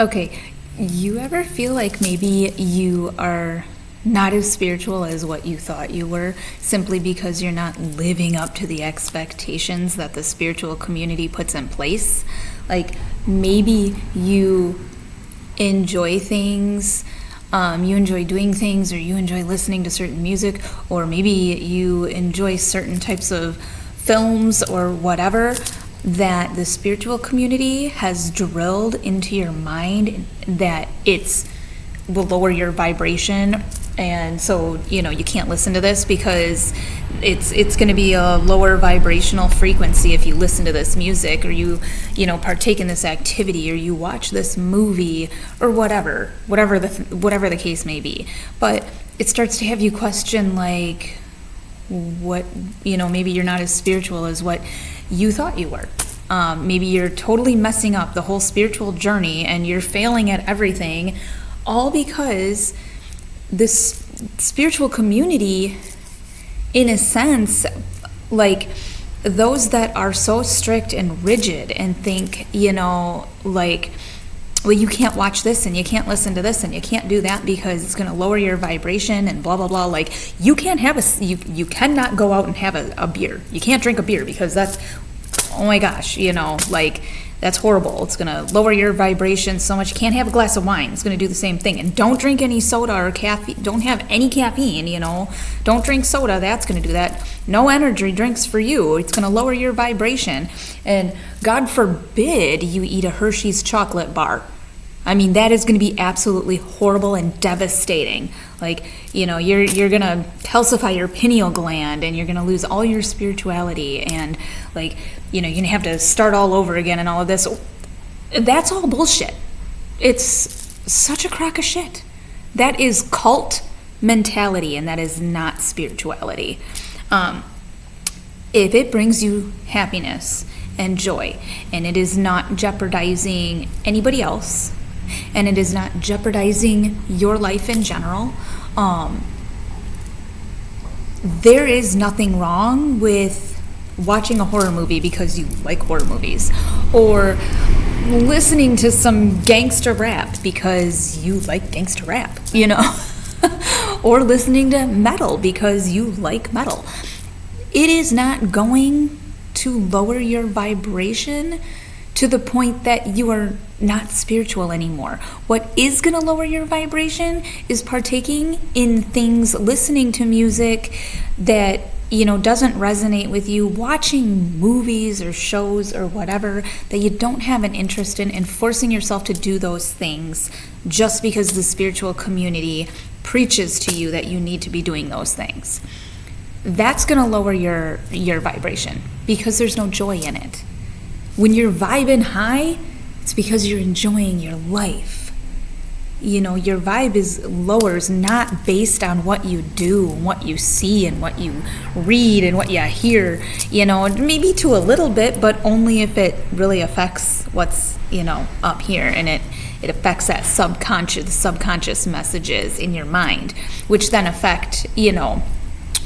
Okay, you ever feel like maybe you are not as spiritual as what you thought you were simply because you're not living up to the expectations that the spiritual community puts in place? Like maybe you enjoy things, you enjoy doing things, or you enjoy listening to certain music, or maybe you enjoy certain types of films or whatever that the spiritual community has drilled into your mind that it's will lower your vibration, and so you can't listen to this because it's going to be a lower vibrational frequency if you listen to this music, or you partake in this activity, or you watch this movie, or whatever the case may be. But it starts to have you question, like, what maybe you're not as spiritual as what you thought you were. Maybe you're totally messing up the whole spiritual journey and you're failing at everything, all because this spiritual community, in a sense, like those that are so strict and rigid and think, like, well, you can't watch this and you can't listen to this and you can't do that because it's going to lower your vibration and blah, blah, blah. Like, you can't have you cannot go out and have a beer. You can't drink a beer because that's, oh my gosh, like, that's horrible. It's going to lower your vibration so much. You can't have a glass of wine. It's going to do the same thing. And don't drink any soda or caffeine. Don't have any caffeine, Don't drink soda. That's going to do that. No energy drinks for you. It's going to lower your vibration. And God forbid you eat a Hershey's chocolate bar. I mean, that is going to be absolutely horrible and devastating. Like, you're going to calcify your pineal gland and you're going to lose all your spirituality and, like, you're going to have to start all over again and all of this. That's all bullshit. It's such a crock of shit. That is cult mentality, and that is not spirituality. If it brings you happiness and joy, and it is not jeopardizing anybody else, and it is not jeopardizing your life in general, there is nothing wrong with watching a horror movie because you like horror movies, or listening to some gangster rap because you like gangster rap, or listening to metal because you like metal. It is not going to lower your vibration to the point that you are not spiritual anymore. What is going to lower your vibration is partaking in things, listening to music that doesn't resonate with you, watching movies or shows or whatever that you don't have an interest in, and forcing yourself to do those things just because the spiritual community preaches to you that you need to be doing those things. That's going to lower your vibration because there's no joy in it. When you're vibing high, it's because you're enjoying your life. Your vibe lowers not based on what you do and what you see and what you read and what you hear, maybe to a little bit, but only if it really affects what's, up here, and it affects that subconscious messages in your mind, which then affect,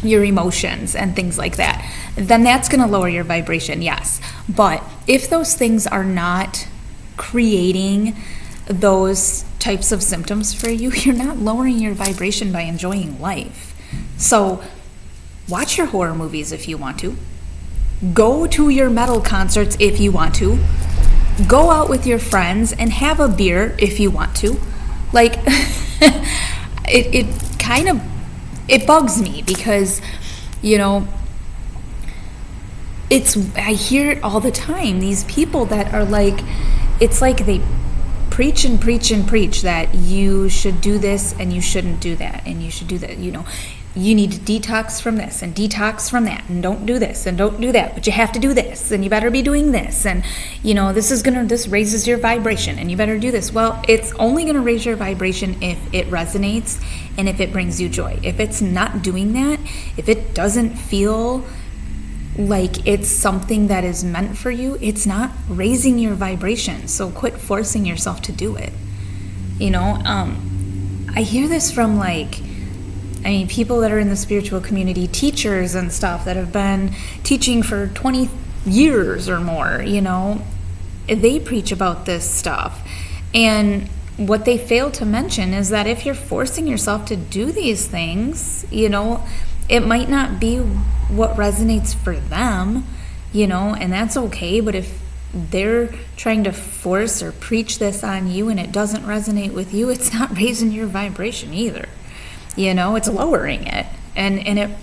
your emotions and things like that. Then that's going to lower your vibration, yes. But if those things are not creating those types of symptoms for you, you're not lowering your vibration by enjoying life. So watch your horror movies if you want to. Go to your metal concerts if you want to. Go out with your friends and have a beer if you want to. Like, it bugs me because, I hear it all the time. These people that are like, it's like they preach and preach and preach that you should do this and you shouldn't do that, and you should do that, you need to detox from this and detox from that, and don't do this and don't do that, but you have to do this and you better be doing this, and this raises your vibration and you better do this. Well, it's only going to raise your vibration if it resonates and if it brings you joy. If it's not doing that, if it doesn't feel like it's something that is meant for you, it's not raising your vibration. So quit forcing yourself to do it. I hear this from people that are in the spiritual community, teachers and stuff that have been teaching for 20 years or more, they preach about this stuff. And what they fail to mention is that if you're forcing yourself to do these things, it might not be what resonates for them, and that's okay. But if they're trying to force or preach this on you and it doesn't resonate with you, it's not raising your vibration either. It's lowering it. And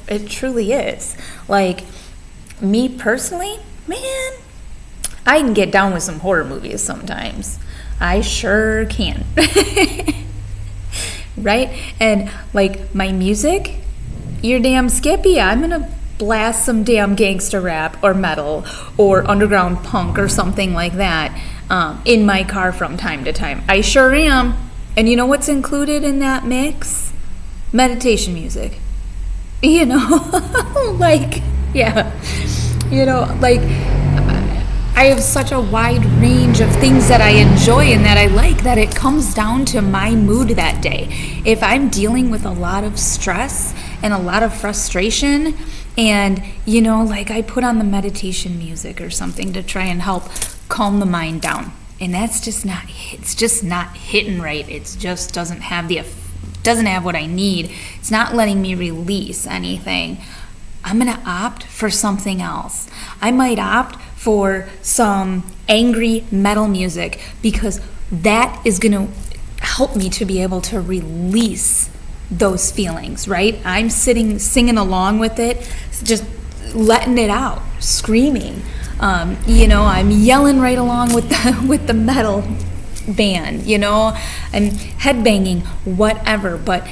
it truly is. Like, me personally, man, I can get down with some horror movies sometimes. I sure can. Right? And like my music, you're damn skippy. I'm gonna blast some damn gangster rap or metal or underground punk or something like that in my car from time to time. I sure am. And you know what's included in that mix? Meditation music. Like, yeah. Like, I have such a wide range of things that I enjoy and that I like that it comes down to my mood that day. If I'm dealing with a lot of stress and a lot of frustration, and like I put on the meditation music or something to try and help calm the mind down, and it's just not hitting right. It just doesn't have what I need. It's not letting me release anything. I'm going to opt for something else. I might opt for some angry metal music because that is going to help me to be able to release those feelings, right? I'm singing along with it, just letting it out, screaming. I'm yelling right along with the metal band, I'm headbanging, whatever, but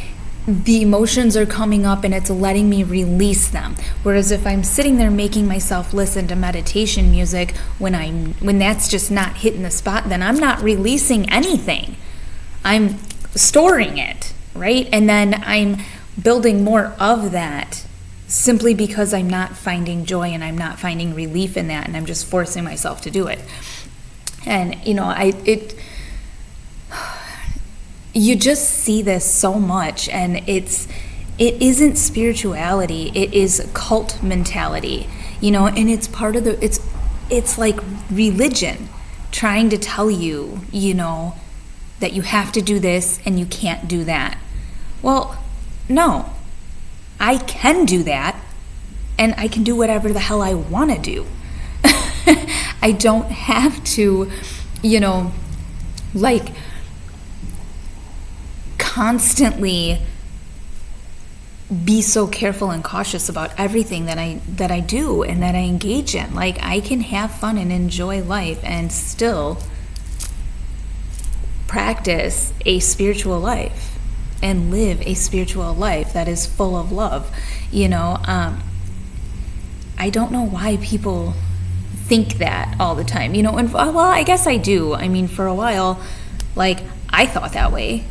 the emotions are coming up and it's letting me release them. Whereas if I'm sitting there making myself listen to meditation music when that's just not hitting the spot, then I'm not releasing anything. I'm storing it, right? And then I'm building more of that simply because I'm not finding joy and I'm not finding relief in that, and I'm just forcing myself to do it. And you just see this so much, and it isn't spirituality, it is cult mentality, and it's part of it's like religion trying to tell you, that you have to do this and you can't do that. Well, no, I can do that, and I can do whatever the hell I want to do. I don't have to, like, constantly be so careful and cautious about everything that I do and that I engage in. Like, I can have fun and enjoy life and still practice a spiritual life and live a spiritual life that is full of love. I don't know why people think that all the time, and well, I guess I do. I mean, for a while, like, I thought that way,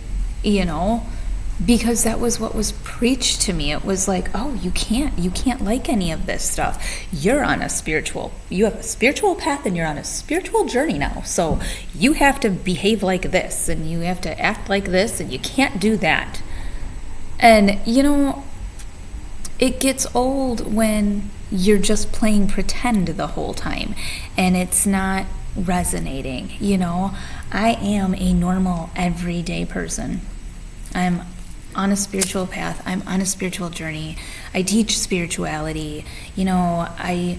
because that was what was preached to me. It was like, oh, you can't like any of this stuff. You have a spiritual path and you're on a spiritual journey now. So you have to behave like this and you have to act like this and you can't do that. And, it gets old when you're just playing pretend the whole time and it's not resonating. I am a normal, everyday person. I'm on a spiritual path. I'm on a spiritual journey. I teach spirituality. I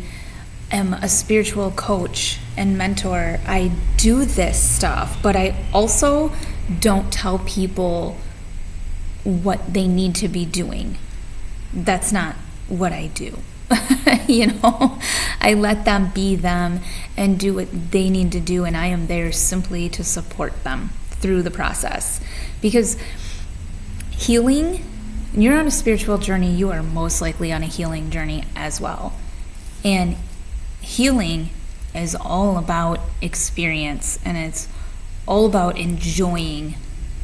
am a spiritual coach and mentor. I do this stuff, but I also don't tell people what they need to be doing. That's not what I do. I let them be them and do what they need to do, and I am there simply to support them through the process. Because healing, when you're on a spiritual journey, you are most likely on a healing journey as well. And healing is all about experience, and it's all about enjoying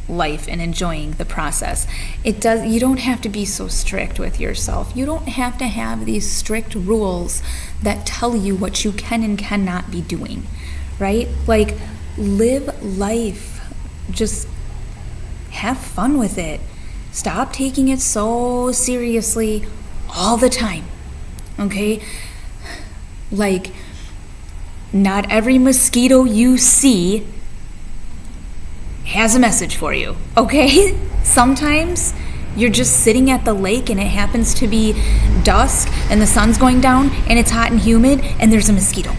life and enjoying the process. You don't have to be so strict with yourself. You don't have to have these strict rules that tell you what you can and cannot be doing, right? Like, live life. Just have fun with it. Stop taking it so seriously all the time, okay? Like, not every mosquito you see has a message for you, okay? Sometimes you're just sitting at the lake and it happens to be dusk and the sun's going down and it's hot and humid and there's a mosquito.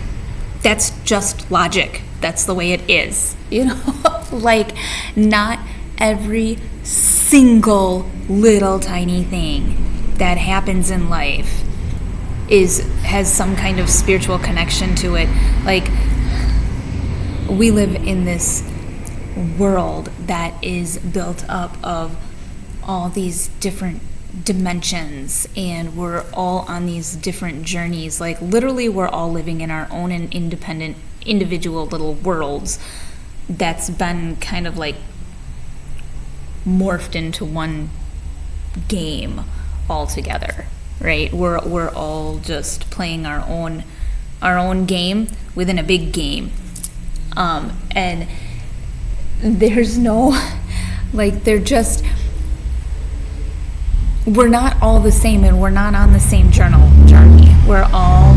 That's just logic. That's the way it is, like not every single little tiny thing that happens in life has some kind of spiritual connection to it. Like, we live in this world that is built up of all these different dimensions, and we're all on these different journeys. Like, literally, we're all living in our own and independent, individual little worlds that's been kind of like morphed into one game altogether, right? We're all just playing our own game within a big game, and there's no we're not all the same, and we're not on the same journey. We're all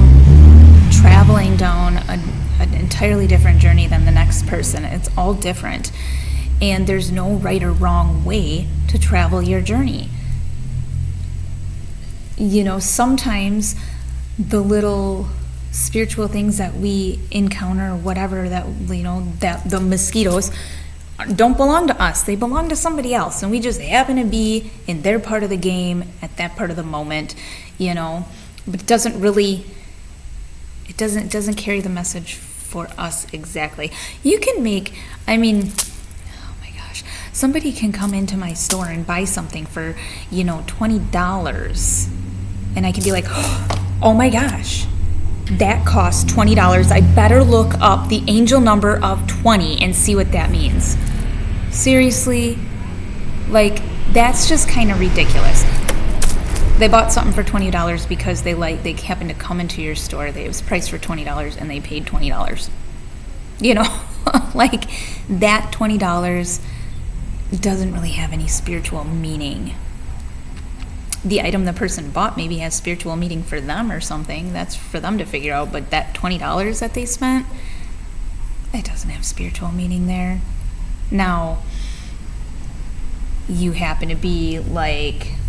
traveling down an entirely different journey than the next person. It's all different, and there's no right or wrong way to travel your journey. Sometimes the little spiritual things that we encounter, whatever, that the mosquitoes don't belong to us. They belong to somebody else, and we just happen to be in their part of the game at that part of the moment, but it doesn't carry the message for us exactly. You can make, oh my gosh, somebody can come into my store and buy something for, $20, and I can be like, oh my gosh, that costs $20. I better look up the angel number of 20 and see what that means. Seriously, that's just kind of ridiculous. They bought something for $20 because they happened to come into your store. It was priced for $20 and they paid $20. That $20 doesn't really have any spiritual meaning. The item the person bought maybe has spiritual meaning for them or something. That's for them to figure out. But that $20 that they spent, it doesn't have spiritual meaning there. Now, you happen to be walking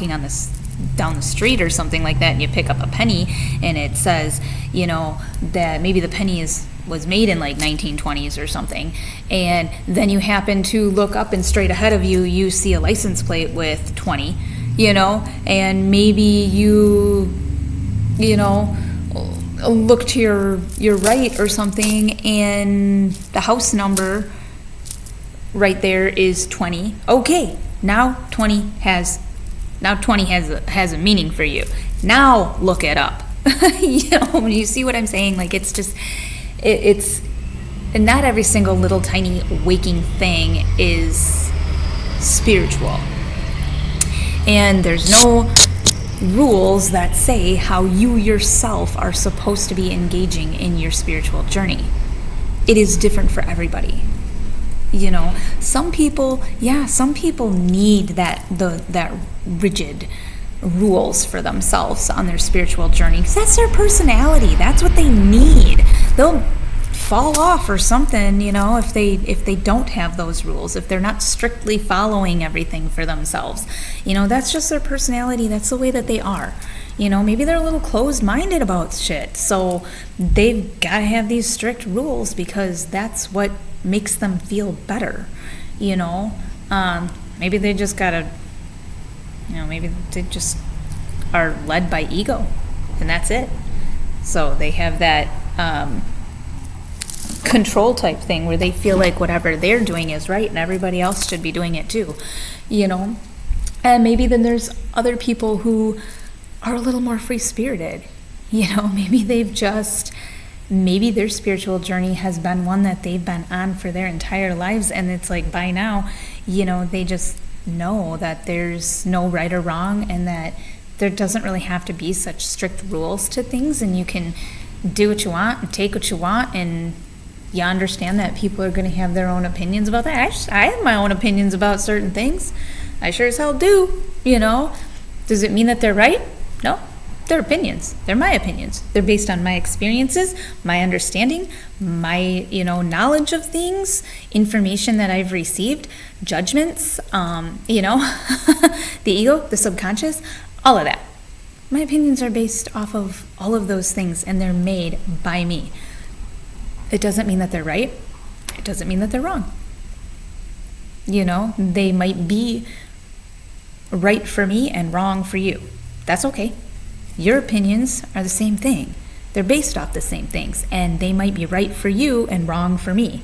down the street or something like that, and you pick up a penny, and it says, that maybe the penny was made in 1920s or something, and then you happen to look up, and straight ahead of you see a license plate with 20, and maybe you look to your right or something, and the house number right there is 20. Okay, now 20 has a meaning for you. Now look it up. You see what I'm saying? It's just, it's not every single little tiny waking thing is spiritual. And there's no rules that say how you yourself are supposed to be engaging in your spiritual journey. It is different for everybody. Some people need that rigid rules for themselves on their spiritual journey, because that's their personality. That's what they need. They'll fall off or something, if they don't have those rules, if they're not strictly following everything for themselves. That's just their personality. That's the way that they are. Maybe they're a little closed-minded about shit, so they've got to have these strict rules because that's what makes them feel better. Maybe they just gotta, maybe they just are led by ego, and that's it. So they have that control type thing where they feel like whatever they're doing is right and everybody else should be doing it too, And maybe then there's other people who are a little more free-spirited. Maybe their spiritual journey has been one that they've been on for their entire lives, and it's by now, they just know that there's no right or wrong, and that there doesn't really have to be such strict rules to things, and you can do what you want and take what you want, and you understand that people are going to have their own opinions about that. I have my own opinions about certain things. I sure as hell do, Does it mean that they're right? No. They're opinions. They're my opinions. They're based on my experiences, my understanding, my, knowledge of things, information that I've received, judgments, the ego, the subconscious, all of that. My opinions are based off of all of those things, and they're made by me. It doesn't mean that they're right. It doesn't mean that they're wrong. They might be right for me and wrong for you. That's okay. Your opinions are the same thing. They're based off the same things, and they might be right for you and wrong for me.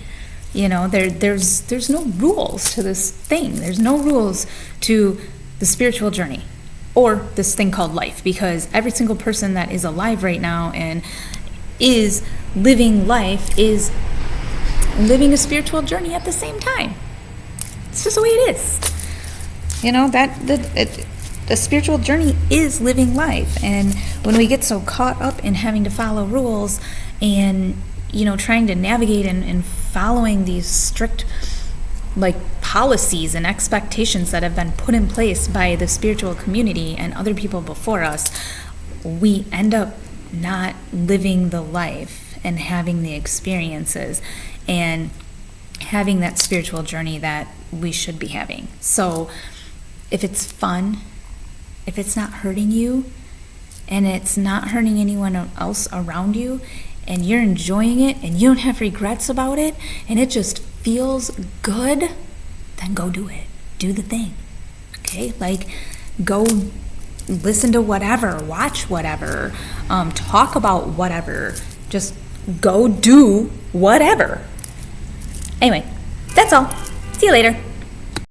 There's no rules to this thing. There's no rules to the spiritual journey or this thing called life, because every single person that is alive right now and is living life is living a spiritual journey at the same time. It's just the way it is. The spiritual journey is living life. And when we get so caught up in having to follow rules and, trying to navigate and following these strict policies and expectations that have been put in place by the spiritual community and other people before us, we end up not living the life and having the experiences and having that spiritual journey that we should be having. So if it's fun, if it's not hurting you, and it's not hurting anyone else around you, and you're enjoying it, and you don't have regrets about it, and it just feels good, then go do it. Do the thing. Okay? Go listen to whatever, watch whatever, talk about whatever. Just go do whatever. Anyway, that's all. See you later.